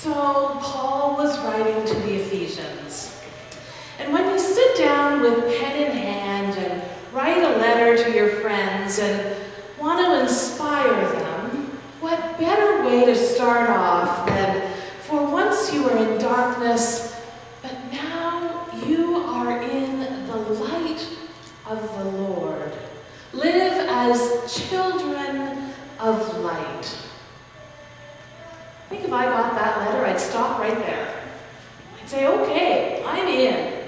So Paul was writing to the Ephesians. And when you sit down with pen in hand and write a letter to your friends and want to inspire them, what better way to start off than, for once you were in darkness, but now you are in the light of the Lord. Live as children of light. I think if I got that letter, I'd stop right there. I'd say, okay, I'm in.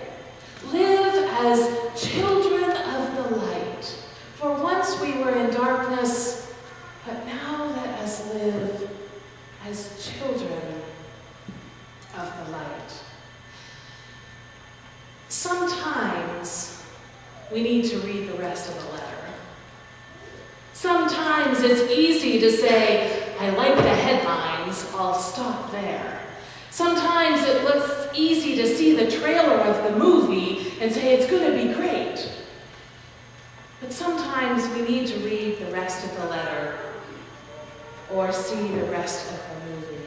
Live as children of the light. For once we were in darkness, but now let us live as children of the light. Sometimes we need to read the rest of the letter. Sometimes it's easy to say, I like the headlines, I'll stop there. Sometimes it looks easy to see the trailer of the movie and say it's going to be great. But sometimes we need to read the rest of the letter or see the rest of the movie.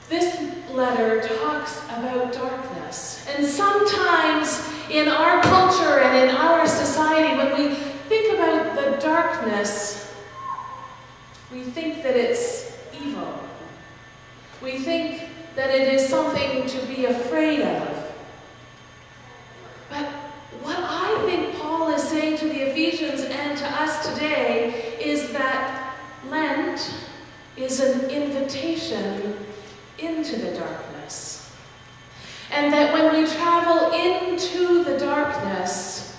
This letter talks about darkness. And sometimes in our culture and in our society, when we think about the darkness, we think that it's evil. We think that it is something to be afraid of. But what I think Paul is saying to the Ephesians and to us today is that Lent is an invitation into the darkness. And that when we travel into the darkness,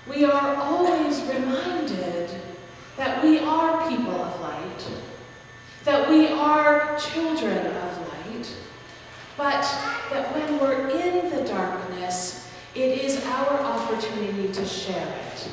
we are always reminded that we are people of light, that we are children of light, but that when we're in the darkness, it is our opportunity to share it.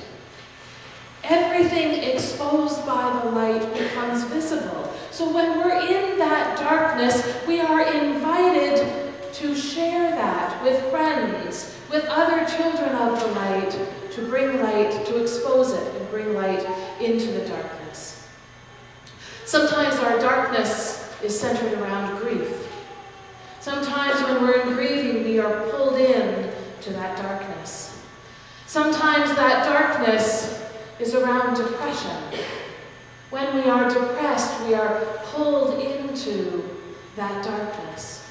Everything exposed by the light becomes visible. So when we're in that darkness, we are invited to share that with friends, with other children of the light, to bring light, to expose it and bring light into the darkness. Sometimes our darkness is centered around grief. Sometimes when we're in grieving, we are pulled in to that darkness. Sometimes that darkness is around depression. When we are depressed, we are pulled into that darkness.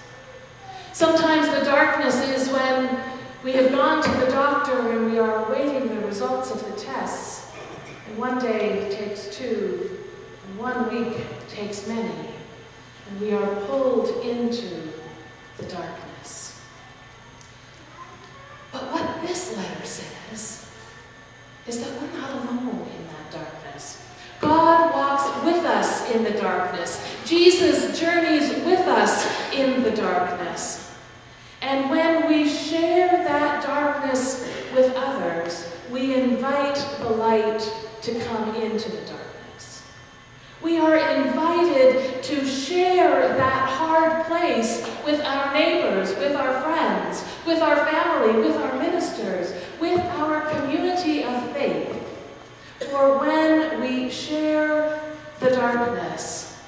Sometimes the darkness is when we have gone to the doctor and we are awaiting the results of the tests. And one day takes two, and 1 week takes many, and we are pulled into the darkness. But what this letter says is that we're not alone in that darkness. God walks with us in the darkness. Jesus journeys with us in the darkness. And when we share that darkness with others, we invite the light to come into the darkness. We are invited to share that hard place with our neighbors, with our friends, with our family, with our ministers, with our community of faith. For when we share the darkness,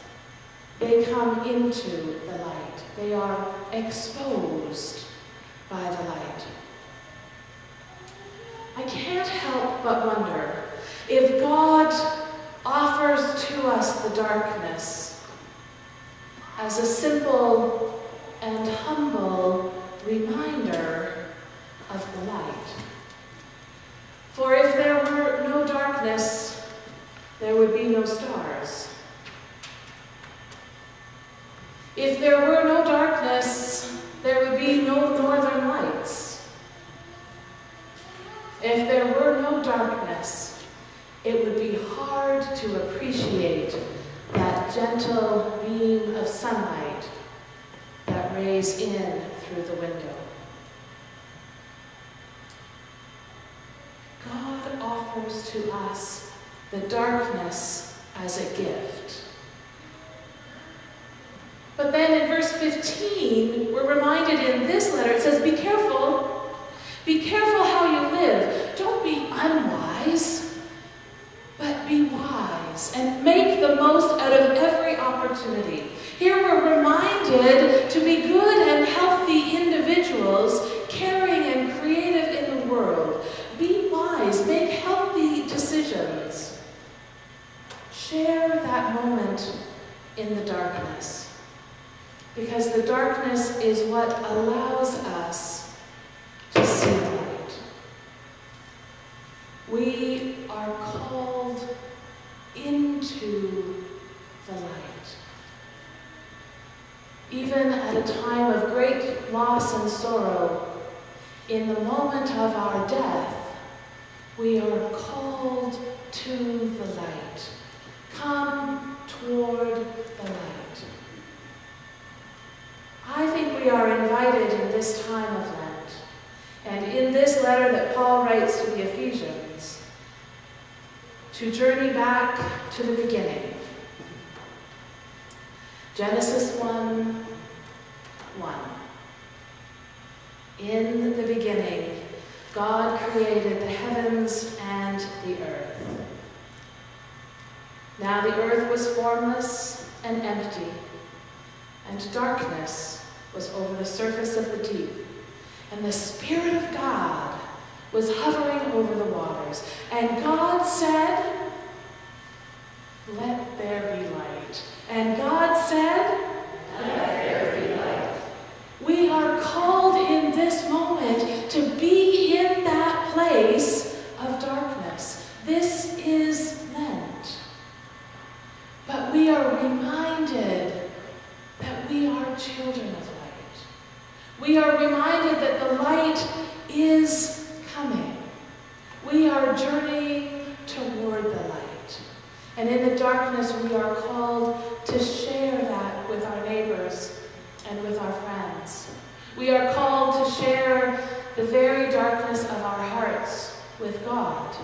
they come into the light. They are exposed by the light. I can't help but wonder if God offers to us the darkness as a simple and humble reminder of the light. For if there were no darkness, there would be no stars. If there were no darkness, there would be no northern lights. If there were no darkness, it would be hard to appreciate that gentle beam of sunlight that rays in through the window. God offers to us the darkness as a gift. But then in verse 15, we're reminded in this letter, it says, be careful. Be careful how you live. Don't be unwise, but be wise and make the most out of every opportunity opportunity. Here we're reminded to be good and healthy individuals, caring and creative in the world. Be wise, make healthy decisions. Share that moment in the darkness, because the darkness is what allows us to see the light. We are called into the light. Even at a time of great loss and sorrow, in the moment of our death, we are called to the light. Come toward the light. I think we are invited in this time of Lent, and in this letter that Paul writes to the Ephesians, to journey back to the beginning. Genesis 1:1. In the beginning, God created the heavens and the earth. Now the earth was formless and empty, and darkness was over the surface of the deep, and the Spirit of God was hovering over the waters. And God said, "Let there be light." And God said, "Let there be light." We are called in this moment to be in that place of darkness. This is Lent. But we are reminded that we are children of light. We are reminded that the light is coming. We are journeying toward the light. And in the darkness, we are called to share that with our neighbors and with our friends. We are called to share the very darkness of our hearts with God.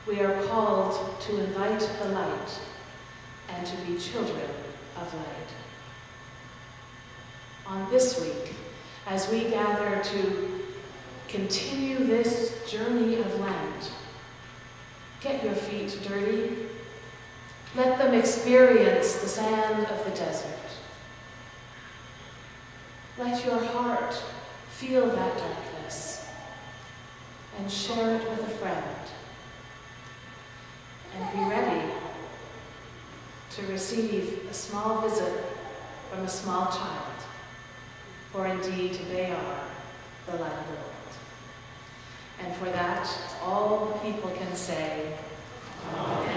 We are called to invite the light and to be children of light. On this week, as we gather to continue this journey of Lent, get your feet dirty. Let them experience the sand of the desert. Let your heart feel that darkness and share it with a friend. And be ready to receive a small visit from a small child, for indeed they are the light of the world. And for that, all the people can say, Amen.